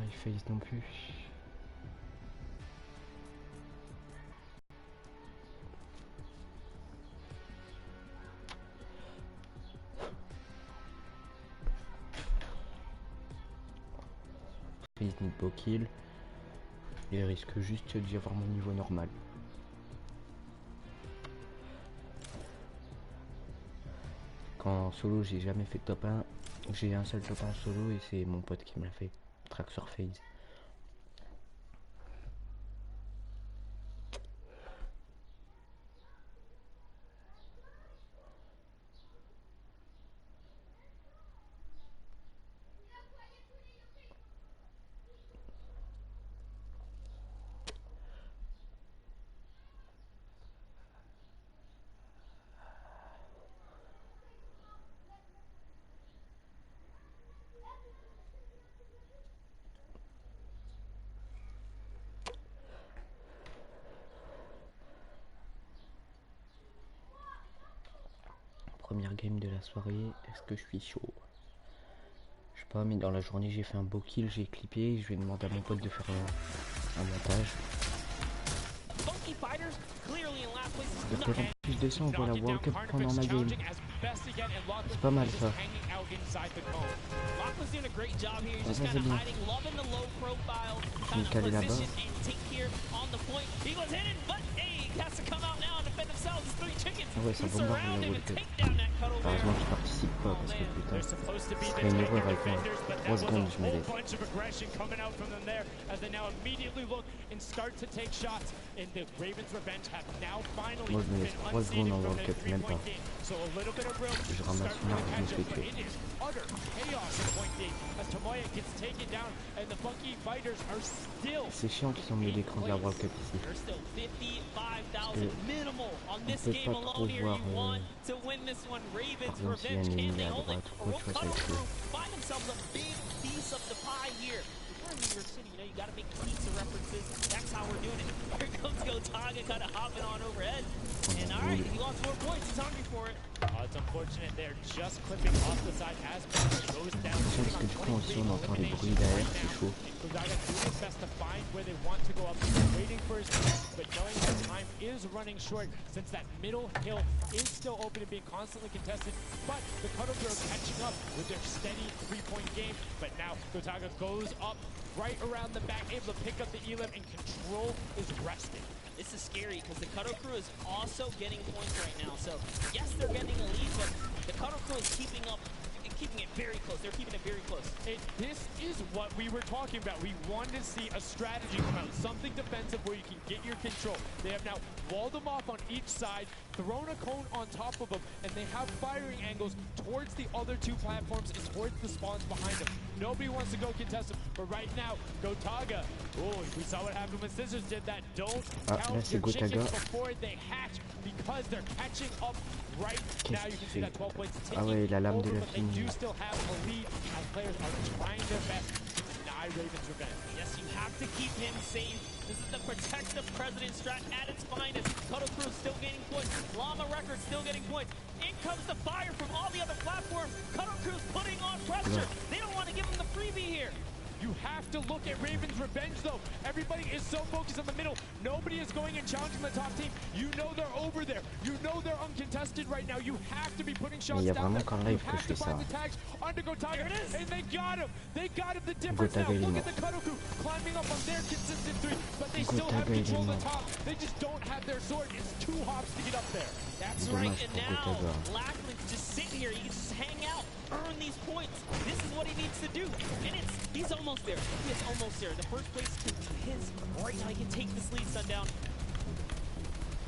il face non plus. Face need beau kill. Il risque juste d'y avoir mon niveau normal. En solo, j'ai jamais fait de top 1. J'ai un seul top 1 solo et c'est mon pote qui me l'a fait. Traxor FaZe. Première game de la soirée, est-ce que je suis chaud? Je sais pas, mais dans la journée j'ai fait un beau kill, j'ai clippé, je vais demander à mon pote de faire un montage. De plus en plus de son, on voit la World Cup pendant ma game. C'est pas mal ça. Ça c'est bien. Je vais caler là-bas. Ah ouais, ça bombarde la World Cup. Heureusement que je participe pas parce que putain, ce serait une erreur avec moi. 3 secondes je me lève. Moi je me laisse 3 secondes en World Cup, même pas. Je ramasse une arme, je me fais tuer. C'est chiant qu'ils ont mis l'écran de la World Cup ici. Parce que on peut pas trop voir par exemple s'il y a un ennemi à droite ou quoi, tu vois, ça va être chaud. New York City, you know, you gotta make pizza references. That's how we're doing it. Here comes Gotaga kind of hopping on overhead. And alright, he lost 4 points. He's hungry for it. It's unfortunate they're just clipping off the side as it goes down. Parce que du coup, aussi, on entend les bruits derrière, c'est chaud. Gotaga doing his best to find where they want to go up. They're waiting for his team, but knowing that time is running short since that middle hill is still open and being constantly contested. But the Cuddle Girls catching up with their steady 3-point game. But now Gotaga goes up right around the back, able to pick up the elim, and control is resting. This is scary because the Cuddle Crew is also getting points right now. So yes, they're getting a lead, but the Cuddle Crew is keeping it very close. They're keeping it very close. This is what we were talking about. We wanted to see a strategy come out, something defensive where you can get your control. They have now walled them off on each side, thrown a cone on top of them, and they have firing angles towards the other 2 platforms and towards the spawns behind them. Nobody wants to go contest them, but right now, Gotaga, oh, we saw what happened when Scissors did that. Don't count your chickens before they hatch because they're catching up right now. You can see that 12 points ticking over, but they do still have a lead as players are trying their best to deny Raven's revenge. Yes, you have to keep him safe. This is the protective president strat at its finest. Cuddle Crew still gaining points. Llama Records still getting points. In comes the fire from all the other platforms. Cuddle Crew's putting on pressure. They don't want to give him the freebie here. You have to look at Raven's revenge, though. Everybody is so focused on the middle. Nobody is going and challenging the top team. You know they're over there. You know they're uncontested right now. You have to be putting shots down there. You have to find the tags under Gotaga. And they got him. They got him the difference now. Look at the Cuddle Crew climbing up on their consistent 3, but they still have control of the top. They just don't have their sword. It's 2 hops to get up there. That's right, and now Blackman's just sitting here. He can just hang out, earn these points. This is what he needs to do. And he's almost there. He is almost there. The first place can be his. Right now he can take this lead, Sundown.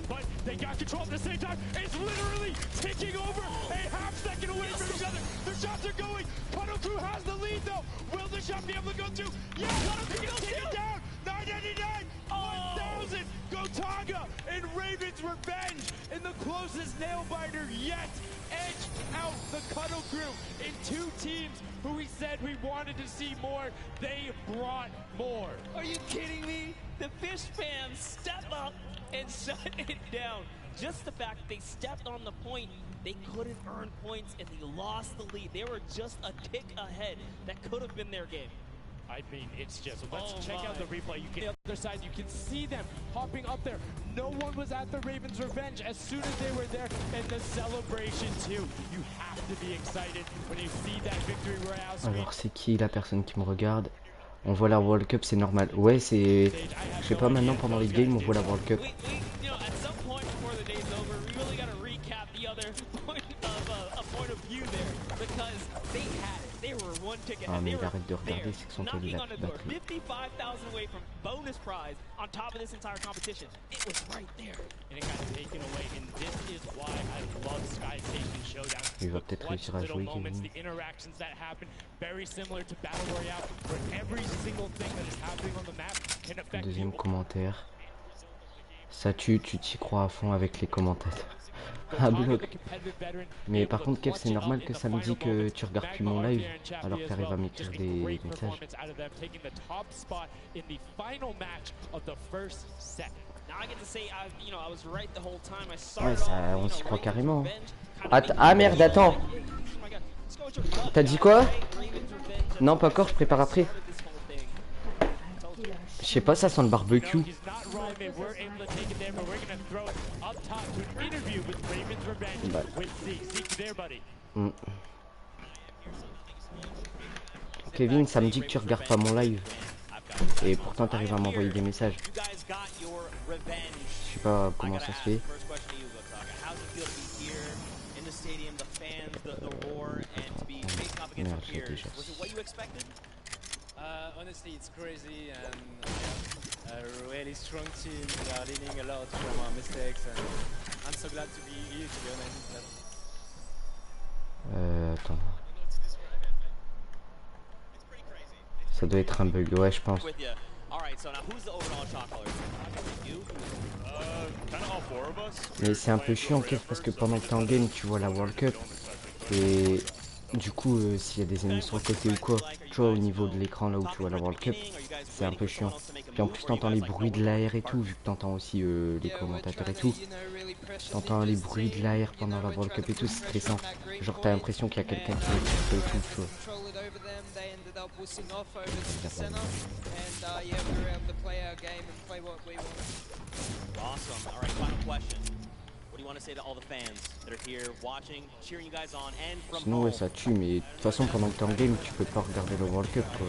But they got control at the same time. It's literally taking over a half second away from each other. Their shots are going. Cuddle Crew has the lead, though. Will the shot be able to go through? Yeah, Cuddle Crew take it down. 999, 1,000. Gotaga and Raven's revenge in the closest nail biter yet. Edge out the Cuddle Crew in 2 teams who we said we wanted to see more. They brought more. Are you kidding me? The Fish fans step up and shut it down. Just the fact they stepped on the point, they couldn't earn points and they lost the lead. They were just a tick ahead. That could have been their game. I mean, it's just, let's check out the replay. You can, the other side, you can see them hopping up there. No one was at the Ravens' revenge as soon as they were there, and the celebration too. You have to be excited when you see that victory royale screen. Alors c'est qui la personne qui me regarde? On voit la World Cup, c'est normal. Ouais, c'est... Je sais pas, maintenant pendant les games, on voit la World Cup. Ah mais il arrête de regarder, c'est que son tel il a plus de batterie. Il va peut-être réussir à jouer Kevin. Deuxième commentaire. Ça tue, tu t'y crois à fond avec les commentateurs. Ah bloc. Mais par contre Kev, c'est normal que ça me dit que tu regardes plus mon live alors que t'arrives à m'écrire des messages. Ouais, ça, on s'y croit carrément. Ah merde, attends. T'as dit quoi? Non, pas encore, je prépare après. Je sais pas, ça sent le barbecue. Bah. Kevin, ça me dit que tu regardes pas mon live. Et pourtant t'arrives à m'envoyer des messages. Je sais pas comment ça se fait. Merde, j'ai déjà. Honestly, it's crazy and a really strong team. We are learning a lot from our mistakes, and I'm so glad to be here, to be honest. Attends. Ça doit être un bug, ouais, je pense. Mais c'est un peu chiant, Kev, parce que pendant que t'es en game, tu vois la World Cup. Et du coup, s'il y a des ennemis sur le côté ou quoi, tu vois, au niveau de l'écran là où tu vois la World Cup, c'est un peu chiant. Puis en plus, t'entends les bruits de l'air et tout, vu que t'entends aussi les commentateurs et tout. T'entends les bruits de l'air pendant la World Cup et tout, c'est stressant. Genre, t'as l'impression qu'il y a quelqu'un qui fait et tout, tu vois. Sinon ouais ça tue, mais de toute façon pendant que t'es en game tu peux pas regarder le World Cup quoi.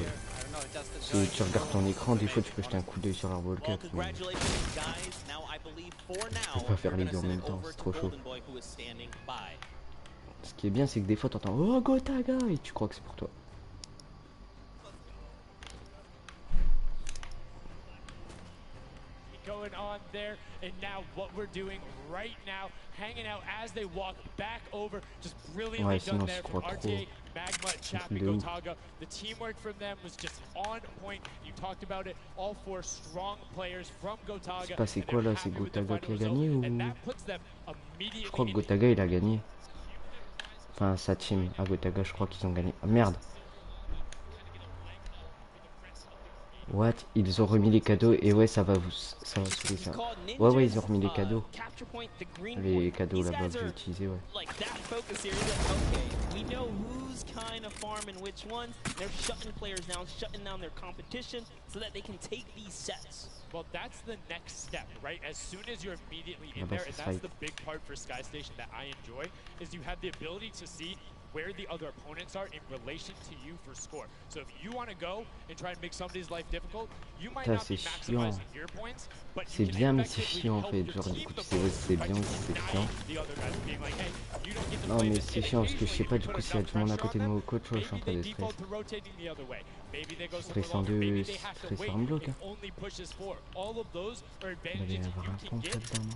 Si tu regardes ton écran, des fois tu peux jeter un coup d'œil sur la World Cup, mais tu peux pas faire les deux en même temps, c'est trop chaud. Ce qui est bien c'est que des fois t'entends oh Gotaga et tu crois que c'est pour toi. Going on there, and now what we're doing right now, hanging out as they walk back over, just brilliantly done there from RTA, Magma, Chapman, Gotaga. The teamwork from them was just on point. You talked about it, all four strong players from Gotaga. C'est quoi là, c'est Gotaga qui a gagné ou... Je crois que Gotaga il a gagné. Enfin sa team à Gotaga, je crois qu'ils ont gagné. Ah merde. What? Ils ont remis les cadeaux et ouais ça va saouler ça. Ouais ils ont remis les cadeaux. Les cadeaux là-bas que j'ai utilisés ouais. Well, that's the next step, right? As soon as you're immediately in there, and that's the big part for Sky Station that I enjoy, is you have the ability to see where the other opponents are in relation to you for score. So if you want to go and try and make somebody's life difficult, you might not be maximizing your points, but you can bien mais c'est chiant en fait, genre du coup tu sais c'est bien ou si c'est chiant. Non mais c'est chiant parce que je sais pas du coup s'il y a du monde à côté de moi au coach, je suis en train de stress. Stressant de stressant en bloc hein. Il va y avoir un pont là-dedans.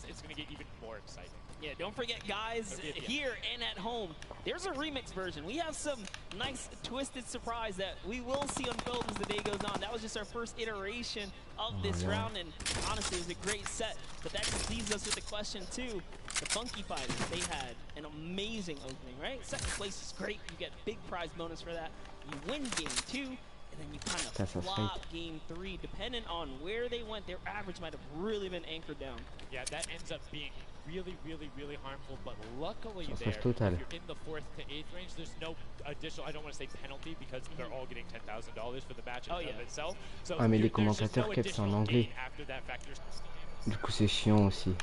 It's going to get even more exciting. Yeah, don't forget, guys, here and at home, there's a remix version. We have some nice twisted surprise that we will see unfold as the day goes on. That was just our first iteration of this round, and honestly, it was a great set. But that just leaves us with the question, too. The Funky Fighters, they had an amazing opening, right? Second place is great. You get big prize bonus for that. You win game 2. And then you kind of flop game 3, depending on where they went. Their average might have really been anchored down. Yeah, that ends up being really, really, really harmful. But luckily Chancellerie there, totale. if you're in the 4th to 8th range, there's no additional, I don't want to say penalty, because they're all getting $10,000 for the match in of itself. So Ah mais les there's just commentateurs no Kev c'est en additional anglais. gain after that factor. Du coup c'est chiant aussi.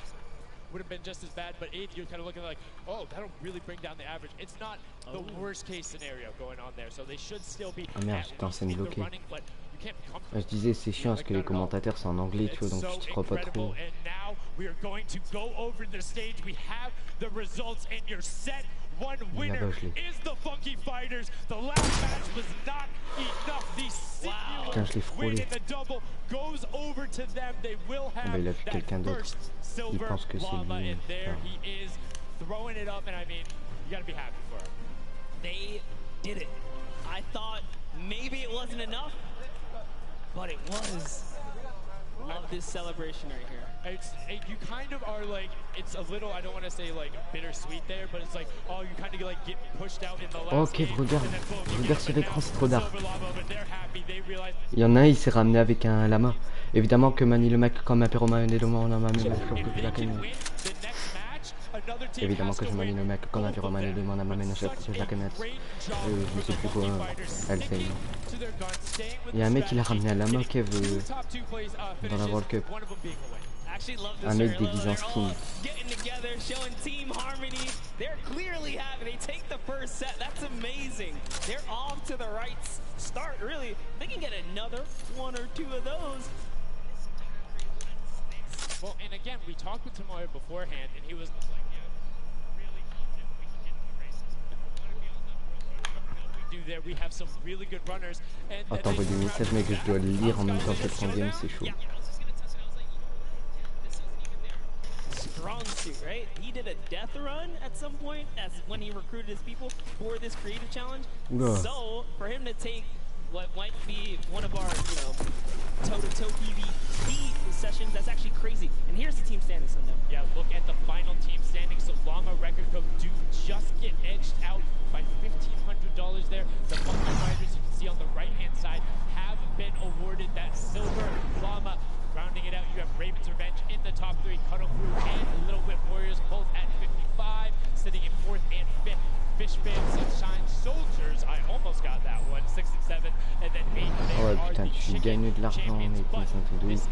Would have been just as bad, but 8th you're kind of looking like, oh, that'll really bring down the average. It's not the worst case scenario going on there, so they should still be Ah merde, j'étais en scène bloquée. running, but you can't be comfortable. Je disais c'est chiant parce que les commentateurs c'est en anglais, tu vois, donc tu te crois pas trop. And now we are going to go over the stage. We have the results and your set. One winner is the Funky Fighters. The last match was not enough. The singular win in the double goes over to them. They will have that first silver llama, and there he is throwing it up. And I mean, you got to be happy for him. They did it. I thought maybe it wasn't enough, but it was. Love this celebration right here. You kind of are like, it's a little, I don't want to say like bittersweet there, but it's like, oh, you kind of like get pushed out in the last Ok, regarde sur l'écran, c'est trop d'art. They realize Il y en a un, il s'est ramené avec un lama. Évidemment que Mani le mec comme un pyro mani le on a même la canne. Évidemment que je Mani le mec comme un pyro mani le on a même la canette. Je ne sais plus quoi. Elle fait. Il y a un mec qui l'a ramené à la main Kev dans la World Cup. Un mec déguisé en skin. Getting together, showing team harmony. They're clearly happy. They take the first set. That's amazing. They're off to the right start, really. They can get another one or two of those. Well, and again, we talked with Tomoya beforehand, and he was like, yeah, really confident we can get the race. We do there. We have some really good runners. Attends, envoie des messages, mec, je dois le lire en même temps que le 30e, c'est chaud. Strong suit, right? He did a death run at some point as when he recruited his people for this creative challenge. Oula. So for him to take what might be one of our, toe-to-toe PvP sessions, that's actually crazy. And here's the team standings, so yeah, look at the final team standings. So Llama Record Co. do just get edged out by $1,500 there. The Funky Fighters, you can see on the right-hand side, have been awarded that silver llama. Rounding it out, you have Raven's Revenge in the top 3, Cuddle Crew and Little Whip Warriors both at 55, sitting in 4th and 5th. Fishman, Sunshine, Soldiers, I almost got that one, 6 and 7, and then 8. Oh ouais, putain, tu gagnes de l'argent, mec, c'est un truc de ouf.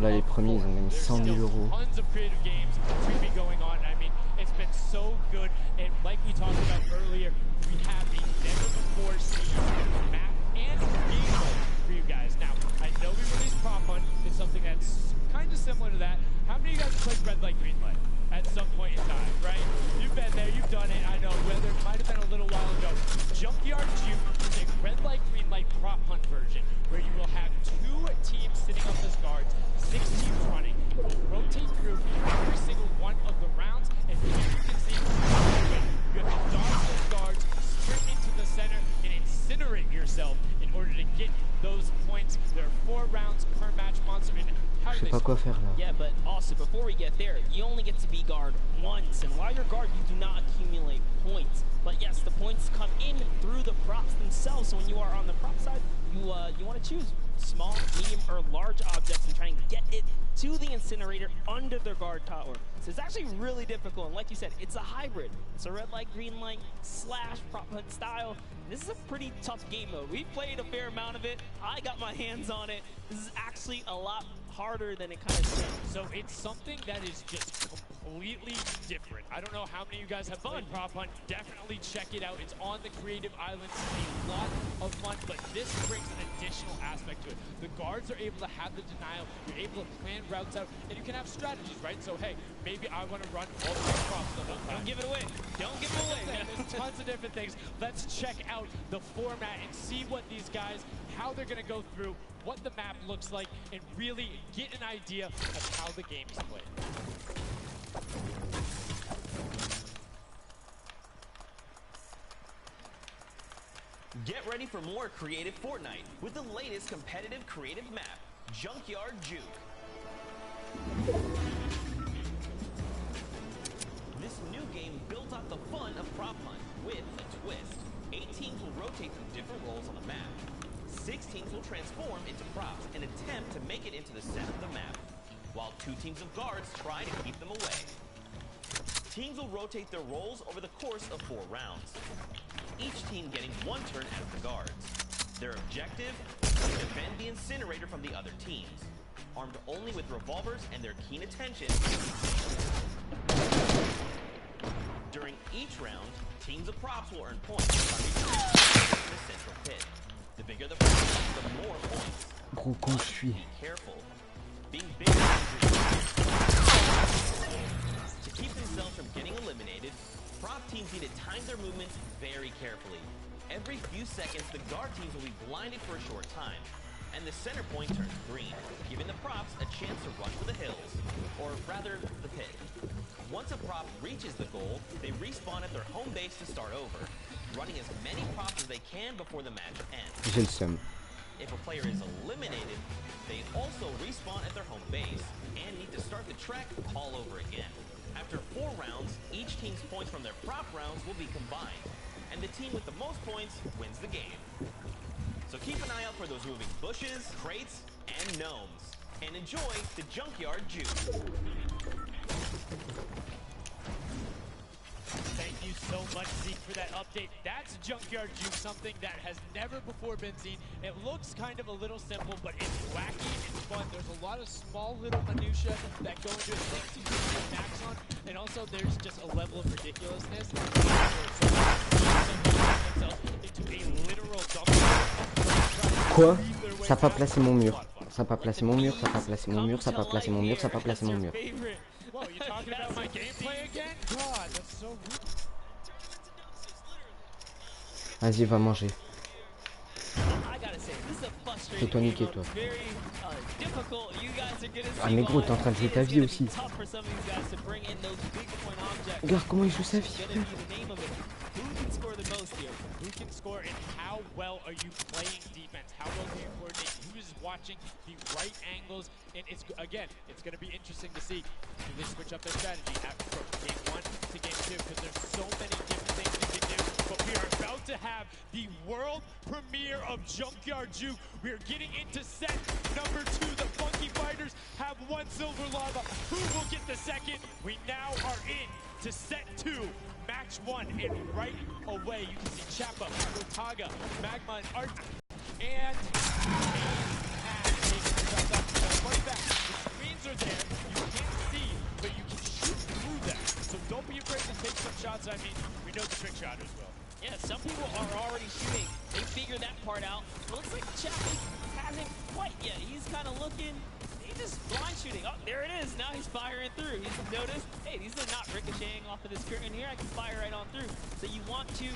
Là, les premiers, ils ont gagné 100 000 euros. Tons of creative games to be going on. I mean, it's been so good, and like we talked about earlier, we have a never-before-seen map and game mode for you guys. Now, I know we released Prop Hunt. It's something that's kind of similar to that. How many of you guys have played Red Light, Green Light at some point in time, right? You've been there, you've done it. I know, whether it might have been a little while ago. Junkyard Juke is a Red Light, Green Light Prop Hunt version where you will have 2 teams sitting up as guards, 6 teams running. You rotate through every single one of the rounds, and here you can see you have to dodge those guards, sprint into the center, and incinerate yourself in order to get those points. There are 4 rounds per match, Monster. Je sais pas quoi faire là. Yeah, but also before we get there, you only get to be guard once, and while you're guard, you do not accumulate points. But yes, the points come in through the props themselves. So when you are on the prop side, you want to choose small, medium, or large objects and try and get it to the incinerator under their guard tower. So it's actually really difficult, and like you said, it's a hybrid. It's a red light, green light / prop hunt style. This is a pretty tough game mode. We've played a fair amount of it. I got my hands on it. This is actually a lot harder than it kind of seems. So it's something that is just completely different. I don't know how many of you guys have played Prop Hunt. Definitely check it out. It's on the Creative Islands. It's a lot of fun, but this brings an additional aspect to it. The guards are able to have the denial. You're able to plan routes out, and you can have strategies, right? So hey, maybe I want to run all the props the whole time. Don't give it away. Don't give it away. There's tons of different things. Let's check out the format and see what these guys, how they're going to go through, what the map looks like, and really get an idea of how the game is played. Get ready for more creative Fortnite with the latest competitive creative map, Junkyard Juke. This new game built off the fun of Prop Hunt with a twist. 8 teams will rotate through different roles on the map. 6 teams will transform into props and attempt to make it into the center of the map. while 2 teams of guards try to keep them away. Teams will rotate their roles over the course of 4 rounds, each team getting 1 turn as the guards. Their objective is to defend the incinerator from the other teams, armed only with revolvers and their keen attention. During each round, teams of props will earn points by reaching the central pit. The bigger the props, the more points. Gros con je suis. Be careful. Being big to keep themselves from getting eliminated, prop teams need to time their movements very carefully. Every few seconds, the guard teams will be blinded for a short time, and the center point turns green, giving the props a chance to run for the hills, or rather, the pit. Once a prop reaches the goal, they respawn at their home base to start over, running as many props as they can before the match ends. J'ai le seum. If a player is eliminated, they also respawn at their home base and need to start the trek all over again. After 4 rounds, each team's points from their prop rounds will be combined, and the team with the most points wins the game. So keep an eye out for those moving bushes, crates, and gnomes, and enjoy the Junkyard Juke. Thank you so much, Zeke, for that update. That's Junkyard Juke, something that has never before been seen. It looks kind of a little simple, but it's wacky, it's fun. There's a lot of small little minutia that go into it, things you can get max on, and also there's just a level of ridiculousness. Quoi? Ça a pas placé mon mur. Ça a pas placé mon mur, ça a pas placé mon mur, ça a pas placé mon mur, ça a pas placé mon mur. Whoa, you talking about my gameplay again? God, that's so rude. Vas-y, va manger. Fais-toi niquer, toi. Ah mais gros, t'es en train de jouer ta vie aussi. Regarde comment il joue sa vie. Who can score and how well are you playing defense? How well do you coordinate? Who is watching the right angles? And it's again, it's going to be interesting to see. Do they switch up their strategy from game 1 to game 2? Because there's so many different things you can do. But we are about to have the world premiere of Junkyard Juke. We are getting into set number 2. The Funky Fighters have 1 silver lava. Who will get the second? We now are in to set 2. Match 1, and right away you can see Chappa, Otaga, Magma, and Art, and the screens are there, you can't see, but you can shoot through them. So don't be afraid to take some shots. I mean, we know the trick shot as well. Yeah, some people are already shooting. They figured that part out. It looks like Chappa hasn't quite yet. He's kind of looking. Just blind shooting. Oh, there it is. Now he's firing through. He's noticed, hey, these are not ricocheting off of this curtain here. I can fire right on through. So you want to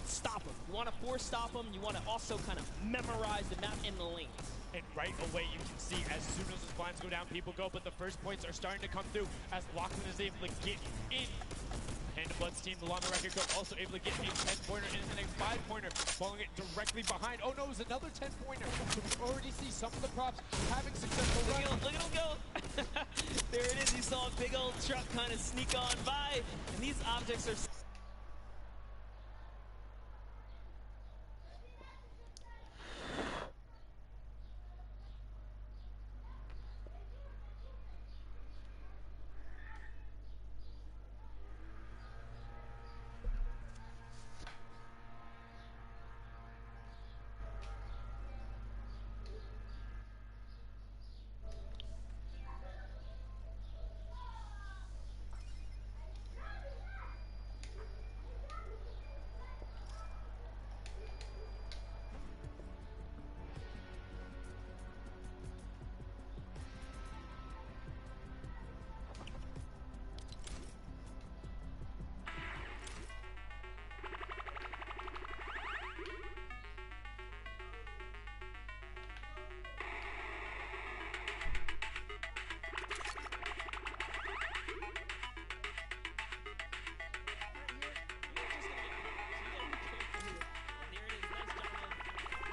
stop them. You want to force stop them. You want to also kind of memorize the map and the lanes. And right away you can see as soon as the blinds go down, people go. But the first points are starting to come through as Lachlan is able to get in. And the Bloods team, the Llama Record Group, also able to get a 10-pointer and a 5-pointer, following it directly behind. Oh no, it was another 10-pointer. So we already see some of the props having successful runs. Look at him go. There it is. You saw a big old truck kind of sneak on by. And these objects are...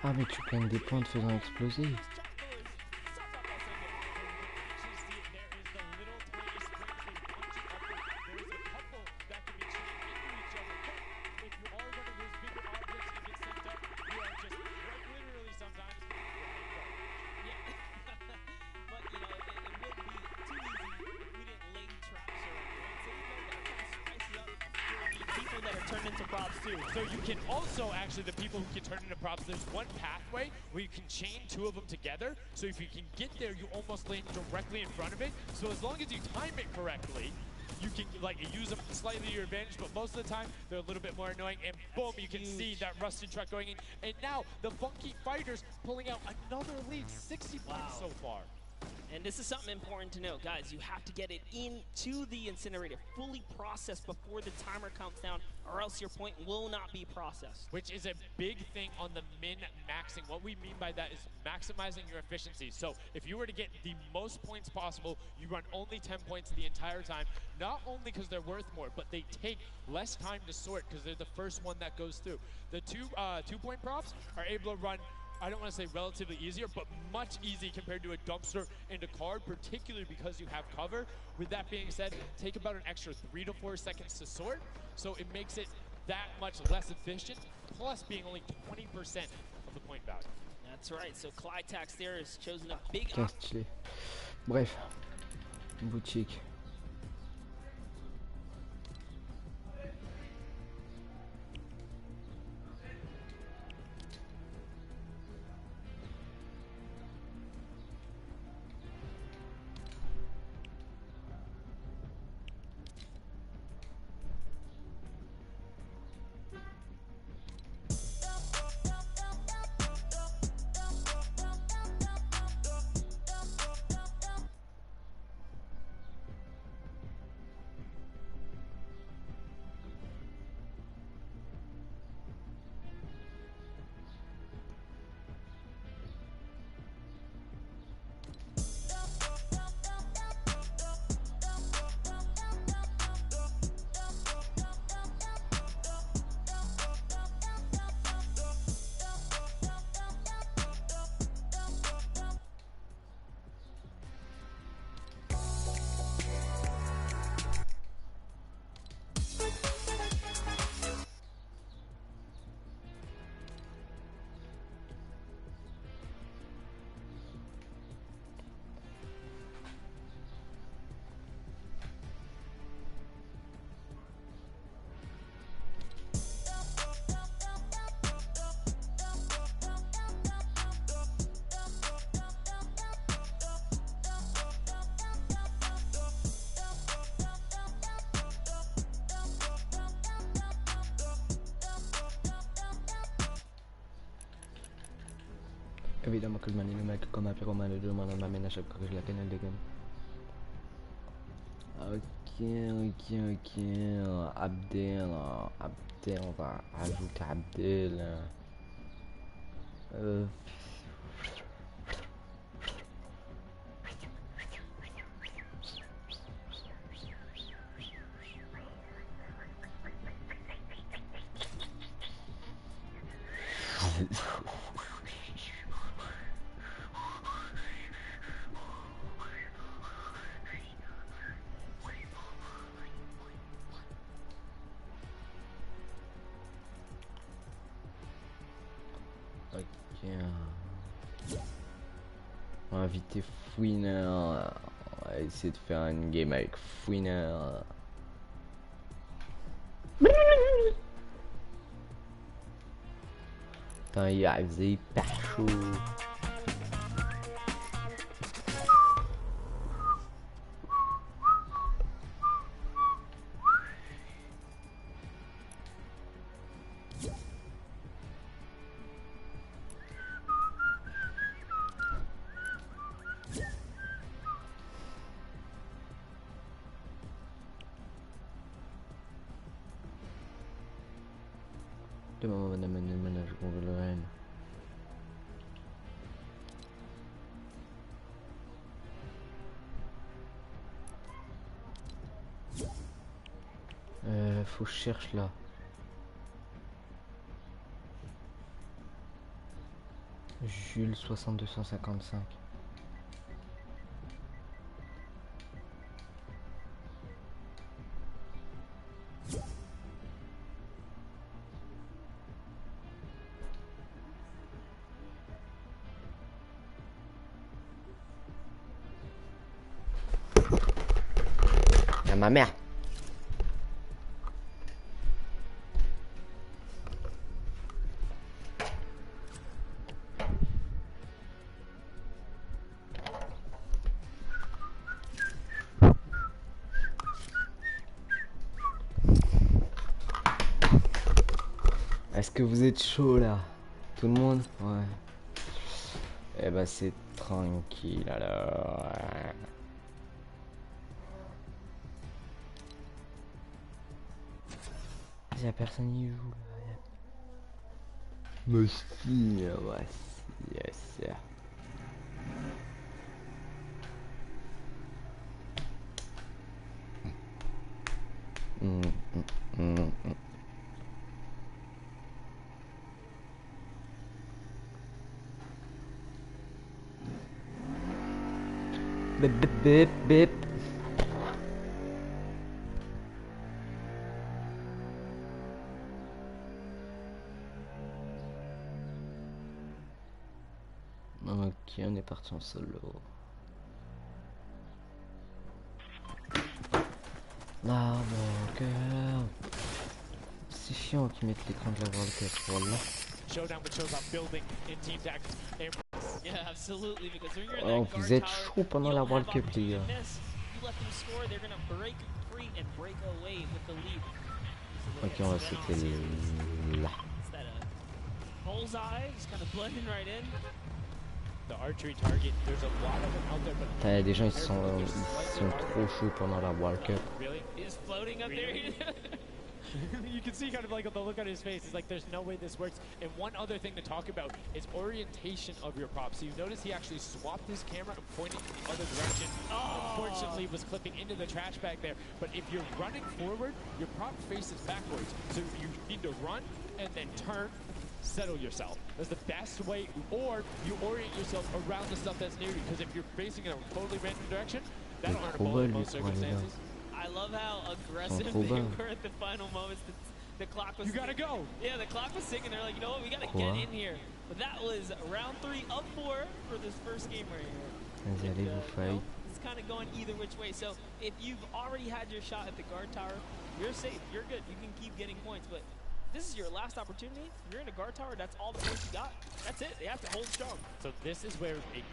Ah mais tu gagnes des points en te faisant exploser. too. So you can also actually, the people who can turn into props, there's one pathway where you can chain 2 of them together. So if you can get there, you almost land directly in front of it. So as long as you time it correctly, you can like use them slightly to your advantage, but most of the time they're a little bit more annoying. And boom, you can see that rusted truck going in. And now the Funky Fighters pulling out another lead, 60 points so far. And this is something important to know, guys. You have to get it into the incinerator, fully processed before the timer counts down, or else your point will not be processed. Which is a big thing on the min-maxing. What we mean by that is maximizing your efficiency. So if you were to get the most points possible, you run only 10 points the entire time. Not only because they're worth more, but they take less time to sort because they're the first one that goes through. The two-point props are able to run, I don't want to say relatively easier, but much easier compared to a dumpster and a card, particularly because you have cover. With that being said, take about an extra 3 to 4 seconds to sort, so it makes it that much less efficient, plus being only 20% of the point value. That's right, so Clytax there has chosen a big... Stylé. Bref, boutique. Évidemment que je manie le mec comme un pyromane de 2 moi dans ma mène à chaque fois que je la pénale des gammes. Ok. Abdel, on va ajouter Abdel. On va inviter Fouiner. On va essayer de faire une game avec Fouiner. Putain, il faisait hyper chaud. Faut que je cherche là. Jules 6255. Ma mère. Est-ce que vous êtes chaud là? Tout le monde? Ouais. Eh ben c'est tranquille alors. Y'a personne qui joue là. Mais si, ouais, yes. Bip bip bip bip. Ok, on est parti en solo. Ah mon cœur. C'est chiant qu'ils mettent l'écran de la World Cup, voilà. Showdown which shows off building in team tactics. Yeah, absolutely. Because when you're in Oh, that guard vous êtes tower, chaud pendant you la don't World have Cup, les opportunity gars. to miss. You let them score, they're gonna break free and break away with the lead. Ok, on va sauter là. It's that bullseye, just kind of blending right in. The archery target, there's a lot of them out there, but Putain, des gens ils sont trop chauds pendant la World Cup. really? He's floating up Really? there. You can see kind of like the look on his face. He's like, there's no way this works. And one other thing to talk about is orientation of your prop. So you notice he actually swapped his camera and pointed in the other direction. Unfortunately, was clipping into the trash bag there. But if you're running forward, your prop faces backwards. So you need to run and then turn, settle yourself. That's the best way. Or you orient yourself around the stuff that's near you. Because if you're facing in a totally random direction, that'll earn a ball in most circumstances. I love how aggressive they were at the final moments. The clock was. You gotta go. Yeah, the clock was ticking. They're like, you know what, we gotta get in here. But that was round 3 of 4 for this first game right here. Vas-y, allez, vous fight. It's kind of going either which way. So if you've already had your shot at the guard tower, you're safe. You're good. You can keep getting points. But this is your last opportunity. If you're in a guard tower, that's all the points you got. That's it. They have to hold strong. So this is where it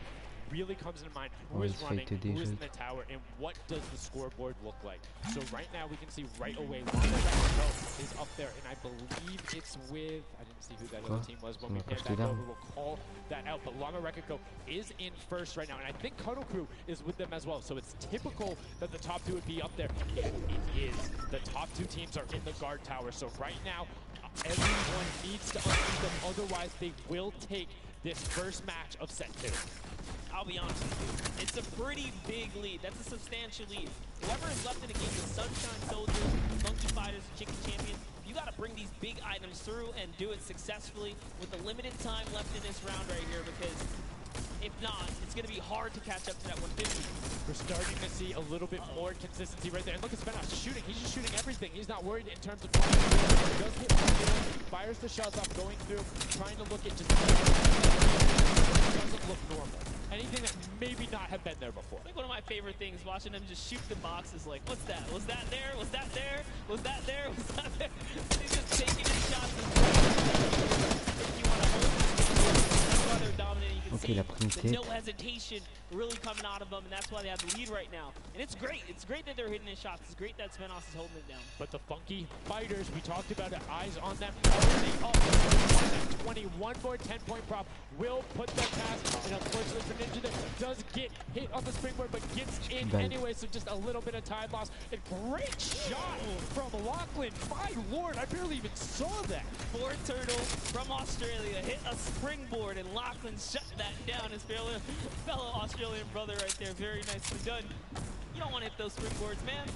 really comes into mind who is running, who is in the tower, and what does the scoreboard look like. So right now we can see right away Llama is up there, and I believe it's with, I didn't see who that other team was when we panned that over, we'll call that out, but Llama Rekiko is in first right now, and I think Cuddle Crew is with them as well, so it's typical that the top 2 would be up there, and it is. The top 2 teams are in the guard tower, so right now everyone needs to unseat them, otherwise they will take this first match of set 2. I'll be honest with you, it's a pretty big lead. That's a substantial lead. Whoever is left in the game, the Sunshine Soldiers, Monkey Fighters, Chicken Champions, you got to bring these big items through and do it successfully with the limited time left in this round right here, because if not, it's going to be hard to catch up to that 150. We're starting to see a little bit more consistency right there. And look at Svenos shooting. He's just shooting everything. He's not worried in terms of does hit fires the shots off going through, trying to look at just doesn't look normal. Anything that maybe not have been there before. I think one of my favorite things, watching him just shoot the boxes like, what's that? Was that there? Was that there? Was that there? Was that there? He's just taking his shots. If you want to hold that's why they're dominating. You can see the no hesitation really coming out of them, and that's why they have the lead right now. And it's great. It's great that they're hitting his shots. It's great that Svenos is holding it down. But the Funky Fighters, we talked about it, eyes on them. Already up on that 21 more 10-point prop. Will put them past, and unfortunately for Ninja there does get hit on the springboard, but gets in anyway, so just a little bit of time loss. A great shot from Lachlan. My lord, I barely even saw that. Four Turtle from Australia hit a springboard, and Lachlan shut that down. His fellow Australian brother right there. Very nicely done. You don't want to hit those springboards, man.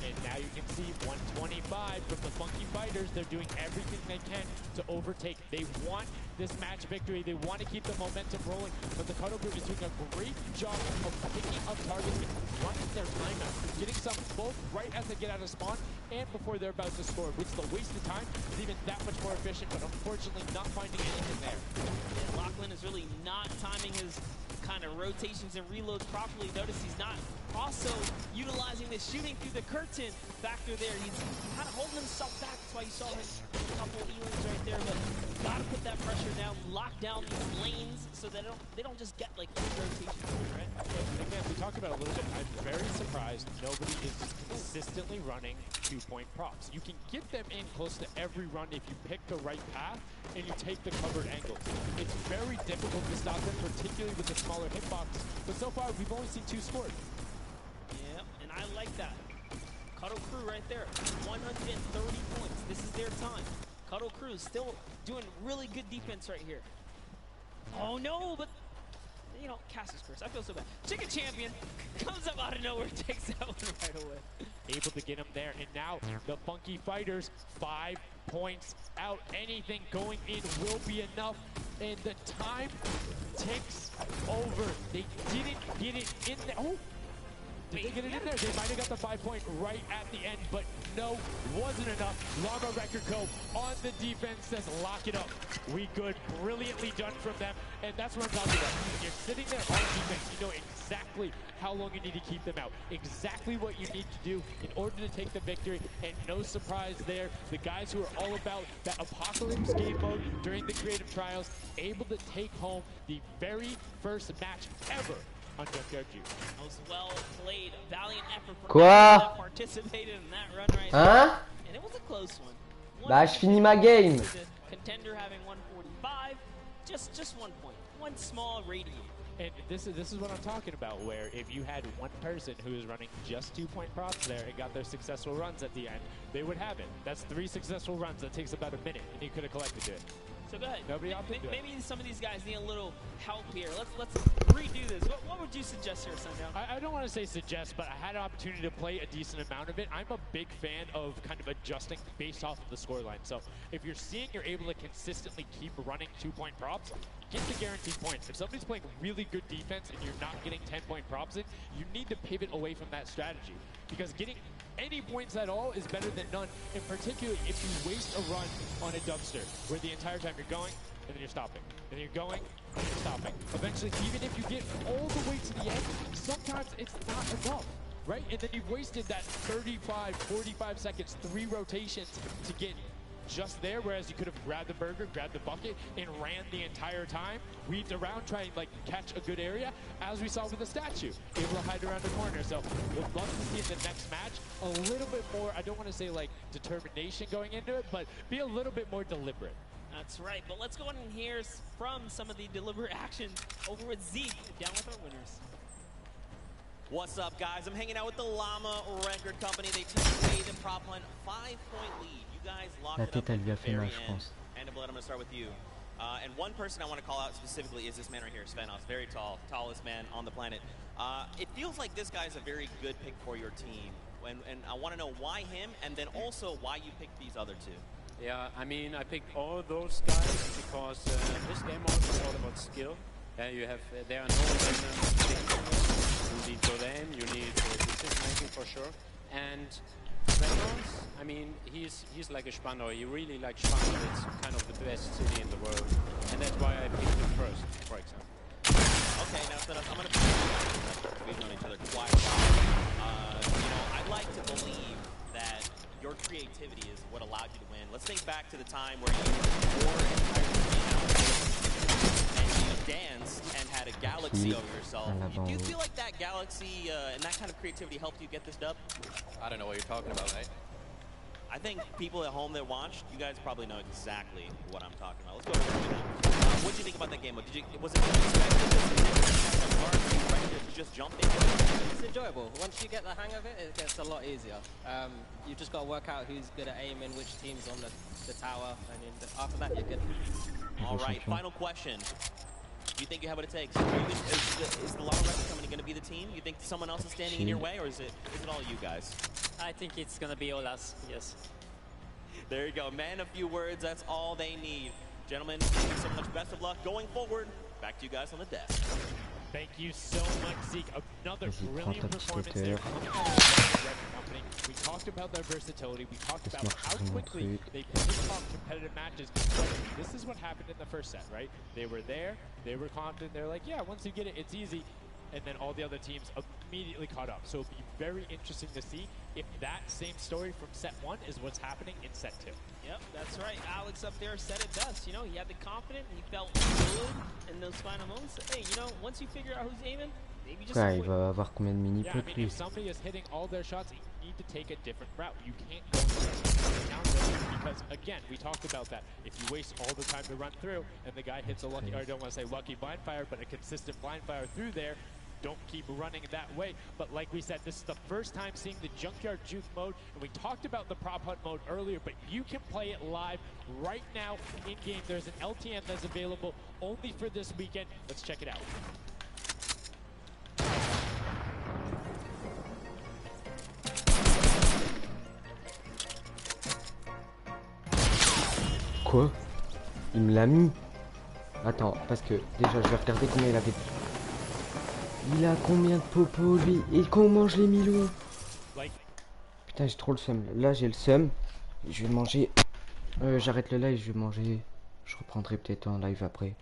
And now you can see 125 from the Funky Fighters. They're doing everything they can to overtake. They want this match victory. They want to keep the momentum rolling. But the Cuddle Group is doing a great job of picking up targets and running their timeout. Getting some both right as they get out of spawn and before they're about to score, which the waste of time is even that much more efficient, but unfortunately not finding anything there. Yeah, Lachlan is really not timing his kind of rotations and reloads properly. Notice he's not also utilizing the shooting through the curtain factor there. He's kind of holding himself back. That's why you saw him a couple of Elings right there. But gotta put that pressure down, lock down these lanes so that they don't just get like rotations, right? Again, we talked about it a little bit. I'm very surprised nobody is consistently running 2-point props. You can get them in close to every run if you pick the right path and you take the covered angles. It's very difficult to stop them, particularly with the smaller hitbox. But so far, we've only seen 2 scored. Yep, and I like that. Cuddle Crew right there, 130 points. This is their time. Cuddle Crew still doing really good defense right here. Oh no, but you know, Cass's curse. I feel so bad. Chicken Champion comes up out of nowhere, takes that one right away. Able to get him there, and now the Funky Fighters 5 points out. Anything going in will be enough, and the time ticks over. They didn't get it in there. Oh, did they get it in there? They might have got the 5-point right at the end, but no, wasn't enough. Llama Record Co. on the defense says lock it up. We good. Brilliantly done from them, and that's what I'm talking about. When you're sitting there on defense, you know exactly how long you need to keep them out, exactly what you need to do in order to take the victory, and no surprise there. The guys who are all about that Apocalypse game mode during the creative trials, able to take home the very first match ever on Junkyard Juice. That was well played. Valiant effort for Quoi? everyone that participated in that run right there. And it was a close one. Bah, je finis ma game. Contender having 145, just 1 point. One small radius. And this is what I'm talking about, where if you had one person who is running just 2-point props there and got their successful runs at the end, they would have it. That's 3 successful runs. That takes about a minute, and you could have collected it. So go ahead. Nobody opted to do it. Maybe some of these guys need a little help here. Let's redo this. What would you suggest here, Sundown? I don't want to say suggest, but I had an opportunity to play a decent amount of it. I'm a big fan of kind of adjusting based off of the scoreline. So if you're seeing you're able to consistently keep running 2-point props, get the guaranteed points. If somebody's playing really good defense and you're not getting 10-point props in, you need to pivot away from that strategy. Because getting any points at all is better than none, and particularly if you waste a run on a dumpster, where the entire time you're going, and then you're stopping, and then you're going, and you're stopping. Eventually, even if you get all the way to the end, sometimes it's not enough, right? And then you've wasted that 35, 45 seconds, 3 rotations to get just there, whereas you could have grabbed the burger, grabbed the bucket, and ran the entire time, weaved around, trying to like catch a good area, as we saw with the statue, able to hide around the corner. So we'd love to see in the next match a little bit more, I don't want to say like determination going into it, but be a little bit more deliberate. That's right, but let's go on and hear from some of the deliberate action over with Zeke, down with our winners. What's up, guys? I'm hanging out with the Llama Record Company. They took away the prop hunt 5-point lead. You guys locked it up at the very end. And Blood, I'm going to start with you. And one person I want to call out specifically is this man right here, Svenos. Very tall, tallest man on the planet. It feels like this guy's a very good pick for your team. And I want to know why him, and then also why you picked these other 2. Yeah, I mean, I picked all those guys because this game mode is all about skill. You have there are no random things. You need good aim, you need decision making for sure. And Svenos, I mean, he's like a Spandau. He really likes Spandau. It's kind of the best city in the world, and that's why I picked him first, for example. Okay, now Svenos, I'm gonna we've known each other quite a while. You know, I like to believe that your creativity is what allowed you to win. Let's think back to the time where you wore an entire screen out and you danced and had a galaxy over yourself. Do you feel like that galaxy and that kind of creativity helped you get this dub? I don't know what you're talking about, mate. I think people at home that watched, you guys probably know exactly what I'm talking about. Let's go over it now. What did you think about that game? Was it unexpected? Did you just jump in? It's enjoyable. Once you get the hang of it, it gets a lot easier. You've just got to work out who's good at aiming, which team's on the tower, and after that you're good. All right, final question. Do you think you have what it takes? Is the Llama Record Company going to be the team? You think someone else is standing in your way, or is it all you guys? I think it's going to be all us, yes. There you go, man. A few words, that's all they need. Gentlemen, thank you so much. Best of luck going forward. Back to you guys on the desk. Thank you so much, Zeke. Another brilliant performance there from the Record Company. We talked about their versatility. We talked about how quickly they picked up competitive matches. But this is what happened in the first set, right? They were there. They were confident. They're like, yeah, once you get it, it's easy. And then all the other teams immediately caught up. So it'll be very interesting to see if that same story from set 1 is what's happening in set 2. Yep, that's right. Alex up there said it best. You know, he had the confidence, he felt good in those final moments. Hey, you know, once you figure out who's aiming, maybe just Ouais, il va avoir combien de mini yeah, I pots mean, lui? if somebody is hitting all their shots, you need to take a different route. You can't go down there because, again, we talked about that. If you waste all the time to run through and the guy hits a lucky, or I don't want to say lucky blind fire, but a consistent blind fire through there, don't keep running that way. But like we said, this is the first time seeing the Junkyard Juke mode, and we talked about the Prop Hunt mode earlier, but you can play it live right now in-game. There's an LTN that's available only for this weekend. Let's check it out. Quoi? Il me l'a mis? Attends, parce que déjà je vais regarder combien il avait. Il a combien de popos lui? Et comment je l'ai mis lui? Putain, j'ai trop le seum. Là j'ai le seum. Je vais manger. J'arrête le live, je vais manger. Je reprendrai peut-être en live après.